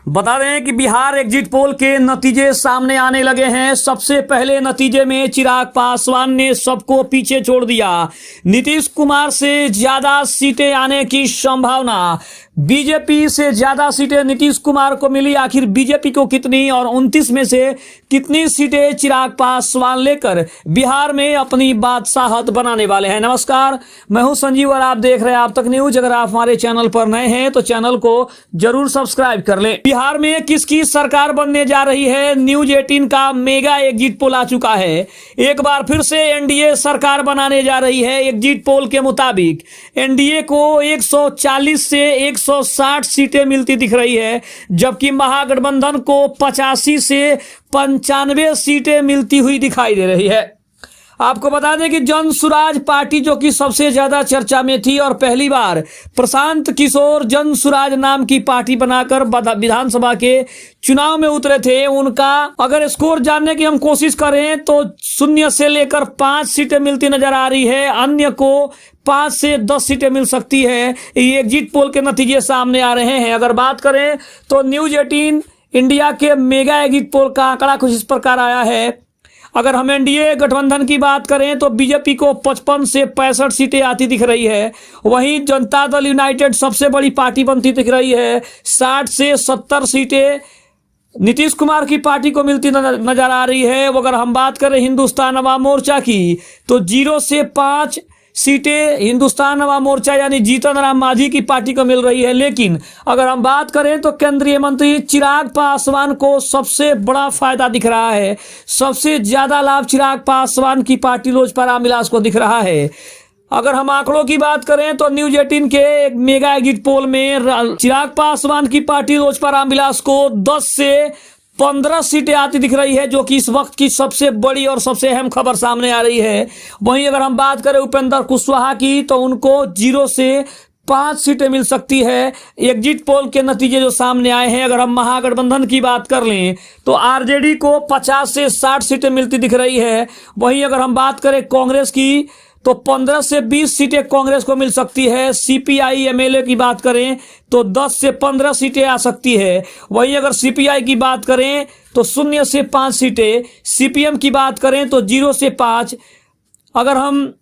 बता रहे हैं कि बिहार एग्जिट पोल के नतीजे सामने आने लगे हैं। सबसे पहले नतीजे में चिराग पासवान ने सबको पीछे छोड़ दिया। नीतीश कुमार से ज्यादा सीटें आने की संभावना, बीजेपी से ज्यादा सीटें नीतीश कुमार को मिली। आखिर बीजेपी को कितनी और 29 में से कितनी सीटें चिराग पासवान लेकर बिहार में अपनी बादशाहत बनाने वाले हैं। नमस्कार, मैं हूं संजीव और आप देख रहे हैं आप तक न्यूज। अगर आप हमारे चैनल पर नए हैं तो चैनल को जरूर सब्सक्राइब कर लें। बिहार में किसकी सरकार बनने जा रही है? न्यूज 18 का मेगा एग्जिट पोल आ चुका है। एक बार फिर से एनडीए सरकार बनाने जा रही है। एग्जिट पोल के मुताबिक एनडीए को 140 से 160 सीटें मिलती दिख रही है, जबकि महागठबंधन को 85 से 95 सीटें मिलती हुई दिखाई दे रही है। आपको बता दें कि जन सुराज पार्टी जो कि सबसे ज्यादा चर्चा में थी और पहली बार प्रशांत किशोर जन सुराज नाम की पार्टी बनाकर विधानसभा के चुनाव में उतरे थे, उनका अगर स्कोर जानने की हम कोशिश करें तो 0 से लेकर 5 सीटें मिलती नजर आ रही है। अन्य को 5 से 10 सीटें मिल सकती है। ये एग्जिट पोल के नतीजे सामने आ रहे हैं। अगर बात करें तो न्यूज 18 इंडिया के मेगा एग्जिट पोल का आंकड़ा कुछ इस प्रकार आया है। अगर हम एनडीए गठबंधन की बात करें तो बीजेपी को 55 से 65 सीटें आती दिख रही है। वहीं जनता दल यूनाइटेड सबसे बड़ी पार्टी बनती दिख रही है। 60 से 70 सीटें नीतीश कुमार की पार्टी को मिलती नजर आ रही है। अगर हम बात करें हिंदुस्तान अवाम मोर्चा की तो 0 से 5 सीटें हिंदुस्तान अवाम मोर्चा यानी जीतन राम मांझी की पार्टी को मिल रही है। लेकिन अगर हम बात करें तो केंद्रीय मंत्री चिराग पासवान को सबसे बड़ा फायदा दिख रहा है। सबसे ज्यादा लाभ चिराग पासवान की पार्टी लोजपा रामविलास को दिख रहा है। अगर हम आंकड़ों की बात करें तो न्यूज 18 के एक मेगा एग्जिट पोल में चिराग पासवान की पार्टी लोजपा रामविलास को 10 से 15 सीटें आती दिख रही है, जो कि इस वक्त की सबसे बड़ी और सबसे अहम खबर सामने आ रही है। वहीं अगर हम बात करें उपेंद्र कुशवाहा की तो उनको 0 से 5 सीटें मिल सकती है। एग्जिट पोल के नतीजे जो सामने आए हैं, अगर हम महागठबंधन की बात कर लें तो आरजेडी को 50 से 60 सीटें मिलती दिख रही है। वहीं अगर हम बात करें कांग्रेस की तो 15 से 20 सीटें कांग्रेस को मिल सकती है। सीपीआई एमएलए की बात करें तो 10 से 15 सीटें आ सकती है। वहीं अगर सीपीआई की बात करें तो 0 से 5 सीटें, सीपीएम की बात करें तो 0 से 5, अगर हम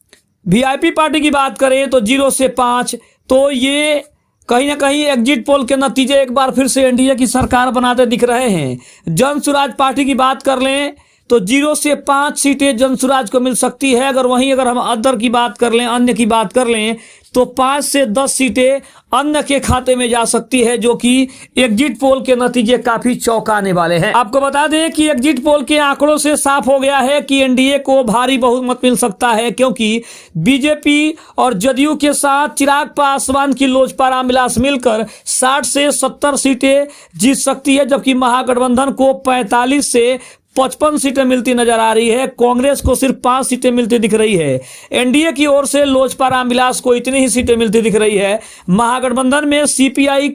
वीआईपी पार्टी की बात करें तो 0 से 5। तो ये कहीं ना कहीं एग्जिट पोल के नतीजे एक बार फिर से एनडीए की सरकार बनाते दिख रहे हैं। जन सुराज पार्टी की बात कर लें तो 0 से 5 सीटें जनसुराज को मिल सकती है। अगर हम अदर की बात कर लें, अन्य की बात कर लें तो 5 से 10 सीटें अन्य के खाते में जा सकती है, जो कि एग्जिट पोल के नतीजे काफी चौंकाने वाले हैं। आपको बता दें कि एग्जिट पोल के आंकड़ों से साफ हो गया है कि एनडीए को भारी बहुमत मिल सकता है, क्योंकि बीजेपी और जदयू के साथ चिराग पासवान की लोजपा रामविलास मिलकर 60 से 70 सीटें जीत सकती है, जबकि महागठबंधन को 45 से 55 सीटें मिलती नजर आ रही है। कांग्रेस को सिर्फ 5 सीटें मिलती दिख रही है। एनडीए की ओर से लोजपा रामविलास को इतनी ही सीटें मिलती दिख रही है। महागठबंधन में सीपीआई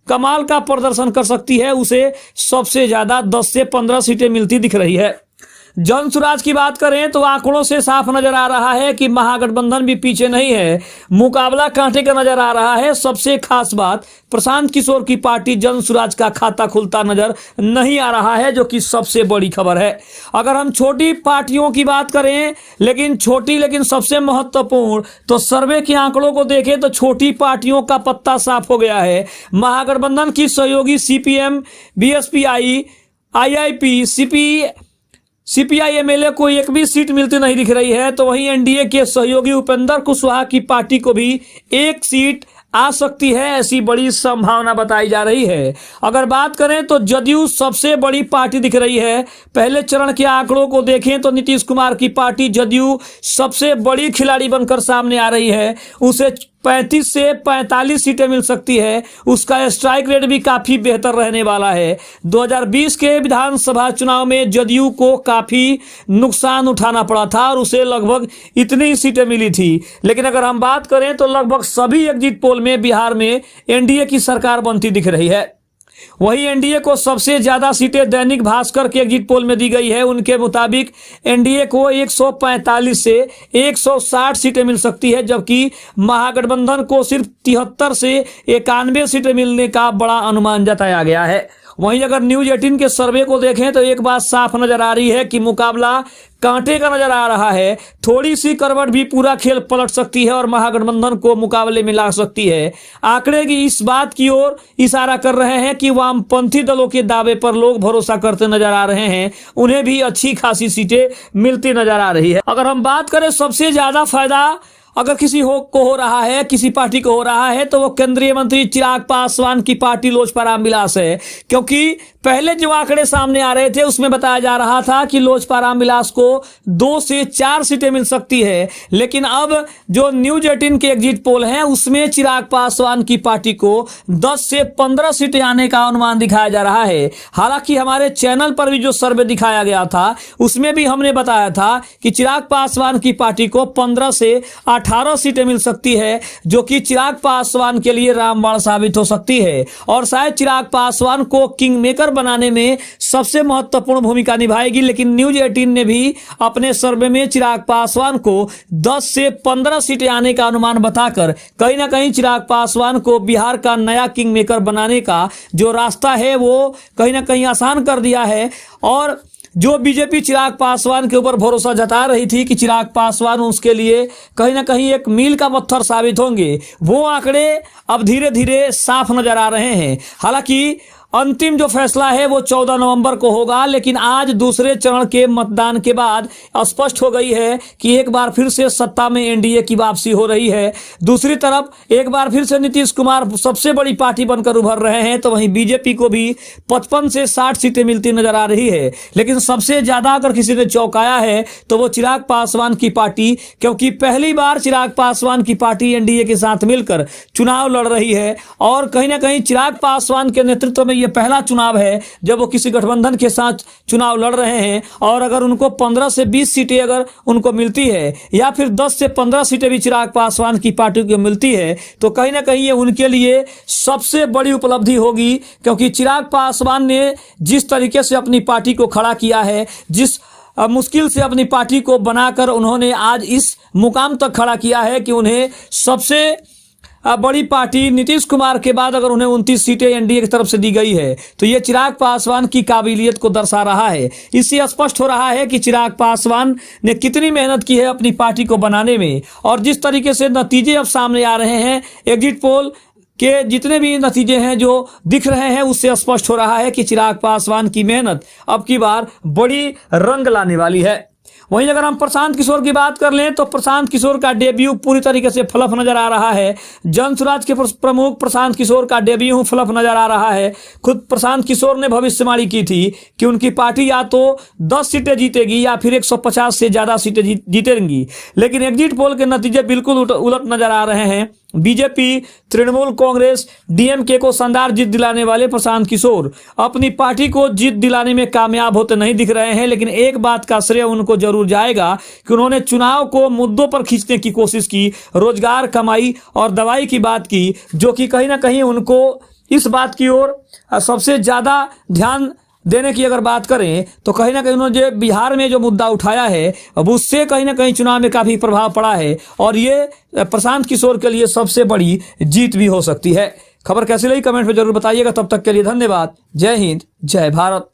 कमाल का प्रदर्शन कर सकती है, उसे सबसे ज्यादा 10 से 15 सीटें मिलती दिख रही है। जन सुराज की बात करें तो आंकड़ों से साफ नजर आ रहा है कि महागठबंधन भी पीछे नहीं है, मुकाबला कांटे का नजर आ रहा है। सबसे खास बात, प्रशांत किशोर की पार्टी जन सुराज का खाता खुलता नजर नहीं आ रहा है, जो कि सबसे बड़ी खबर है। अगर हम छोटी पार्टियों की बात करें, लेकिन सबसे महत्वपूर्ण, तो सर्वे के आंकड़ों को देखें तो छोटी पार्टियों का पत्ता साफ हो गया है। महागठबंधन की सहयोगी CPM, BSP, IIP, CPI MLA को एक भी सीट मिलती नहीं दिख रही है। तो वहीं एनडीए के सहयोगी उपेंद्र कुशवाहा की पार्टी को भी 1 सीट आ सकती है, ऐसी बड़ी संभावना बताई जा रही है। अगर बात करें तो जदयू सबसे बड़ी पार्टी दिख रही है। पहले चरण के आंकड़ों को देखें तो नीतीश कुमार की पार्टी जदयू सबसे बड़ी खिलाड़ी बनकर सामने आ रही है। उसे 35 से 45 सीटें मिल सकती है। उसका स्ट्राइक रेट भी काफी बेहतर रहने वाला है। 2020 के विधानसभा चुनाव में जदयू को काफी नुकसान उठाना पड़ा था और उसे लगभग इतनी ही सीटें मिली थी। लेकिन अगर हम बात करें तो लगभग सभी एग्जिट पोल में बिहार में एनडीए की सरकार बनती दिख रही है। वहीं एनडीए को सबसे ज्यादा सीटें दैनिक भास्कर के एग्जिट पोल में दी गई है। उनके मुताबिक एनडीए को 145 से 160 सीटें मिल सकती है, जबकि महागठबंधन को सिर्फ 73 से 91 सीटें मिलने का बड़ा अनुमान जताया गया है। वहीं अगर न्यूज 18 के सर्वे को देखें तो एक बात साफ नजर आ रही है कि मुकाबला कांटे का नजर आ रहा है। थोड़ी सी करवट भी पूरा खेल पलट सकती है और महागठबंधन को मुकाबले में ला सकती है। आंकड़े की इस बात की ओर इशारा कर रहे हैं कि वामपंथी दलों के दावे पर लोग भरोसा करते नजर आ रहे हैं, उन्हें भी अच्छी खासी सीटें मिलती नजर आ रही है। अगर हम बात करें सबसे ज्यादा फायदा अगर किसी को हो रहा है, किसी पार्टी को हो रहा है, तो वो केंद्रीय मंत्री चिराग पासवान की पार्टी लोजपा रामविलास है। क्योंकि पहले जो आंकड़े सामने आ रहे थे उसमें बताया जा रहा था कि लोजपा रामविलास को 2 से 4 सीटें मिल सकती है, लेकिन अब जो न्यूज 18 के एग्जिट पोल हैं उसमें चिराग पासवान की पार्टी को 10 से 15 सीटें आने का अनुमान दिखाया जा रहा है। हालांकि हमारे चैनल पर भी जो सर्वे दिखाया गया था उसमें भी हमने बताया था कि चिराग पासवान की पार्टी को 15 से 18 सीटें मिल सकती है, जो कि चिराग पासवान के लिए रामबाण साबित हो सकती है और शायद चिराग पासवान को किंग मेकर बनाने में सबसे महत्वपूर्ण भूमिका निभाएगी। लेकिन न्यूज 18 ने भी अपने सर्वे में चिराग पासवान को 10 से 15 सीटें आने का अनुमान बताकर कहीं ना कहीं चिराग पासवान को बिहार का नया किंग मेकर बनाने का जो रास्ता है वो कहीं ना कहीं आसान कर दिया है। और जो बीजेपी चिराग पासवान के ऊपर भरोसा जता रही थी कि चिराग पासवान उसके लिए कहीं ना कहीं एक मील का पत्थर साबित होंगे, वो आंकड़े अब धीरे धीरे साफ नजर आ रहे हैं। हालांकि अंतिम जो फैसला है वो 14 नवंबर को होगा, लेकिन आज दूसरे चरण के मतदान के बाद स्पष्ट हो गई है कि एक बार फिर से सत्ता में एनडीए की वापसी हो रही है। दूसरी तरफ एक बार फिर से नीतीश कुमार सबसे बड़ी पार्टी बनकर उभर रहे हैं, तो वहीं बीजेपी को भी 55 से 60 सीटें मिलती नजर आ रही है। लेकिन सबसे ज्यादा अगर किसी ने चौंकाया है तो वो चिराग पासवान की पार्टी, क्योंकि पहली बार चिराग पासवान की पार्टी एनडीए के साथ मिलकर चुनाव लड़ रही है और कहीं ना कहीं चिराग पासवान के नेतृत्व में ये पहला चुनाव है जब वो किसी गठबंधन के साथ चुनाव लड़ रहे हैं। और अगर उनको 15 से 20 सीटें अगर उनको मिलती है या फिर 10 से 15 सीटें भी चिराग पासवान की पार्टी को मिलती है तो कहीं ना कहीं ये उनके लिए सबसे बड़ी उपलब्धि होगी। क्योंकि चिराग पासवान ने जिस तरीके से अपनी पार्टी को खड़ा किया है, जिस मुश्किल से अपनी पार्टी को बनाकर उन्होंने आज इस मुकाम तक खड़ा किया है कि उन्हें सबसे बड़ी पार्टी नीतीश कुमार के बाद अगर उन्हें 29 सीटें एनडीए की तरफ से दी गई है तो ये चिराग पासवान की काबिलियत को दर्शा रहा है। इससे स्पष्ट हो रहा है कि चिराग पासवान ने कितनी मेहनत की है अपनी पार्टी को बनाने में। और जिस तरीके से नतीजे अब सामने आ रहे हैं, एग्जिट पोल के जितने भी नतीजे हैं जो दिख रहे हैं, उससे स्पष्ट हो रहा है कि चिराग पासवान की मेहनत अब की बार बड़ी रंग लाने वाली है। वहीं अगर हम प्रशांत किशोर की बात कर लें तो प्रशांत किशोर का डेब्यू पूरी तरीके से फ्लॉप नजर आ रहा है। जन स्वराज के प्रमुख प्रशांत किशोर का डेब्यू फ्लॉप नजर आ रहा है। खुद प्रशांत किशोर ने भविष्यवाणी की थी कि उनकी पार्टी या तो 10 सीटें जीतेगी या फिर 150 से ज्यादा सीटें जीतेंगी, लेकिन एग्जिट पोल के नतीजे बिल्कुल उलट नजर आ रहे हैं। बीजेपी, तृणमूल कांग्रेस, डीएमके को शानदार जीत दिलाने वाले प्रशांत किशोर अपनी पार्टी को जीत दिलाने में कामयाब होते नहीं दिख रहे हैं। लेकिन एक बात का श्रेय उनको जरूर जाएगा कि उन्होंने चुनाव को मुद्दों पर खींचने की कोशिश की, रोजगार, कमाई और दवाई की बात की, जो कि कहीं ना कहीं उनको इस बात की ओर सबसे ज्यादा ध्यान देने की अगर बात करें तो कहीं ना कहीं उन्होंने बिहार में जो मुद्दा उठाया है अब उससे कहीं ना कहीं चुनाव में काफी प्रभाव पड़ा है और ये प्रशांत किशोर के लिए सबसे बड़ी जीत भी हो सकती है। खबर कैसी लगी कमेंट में जरूर बताइएगा। तब तक के लिए धन्यवाद। जय हिंद, जय भारत।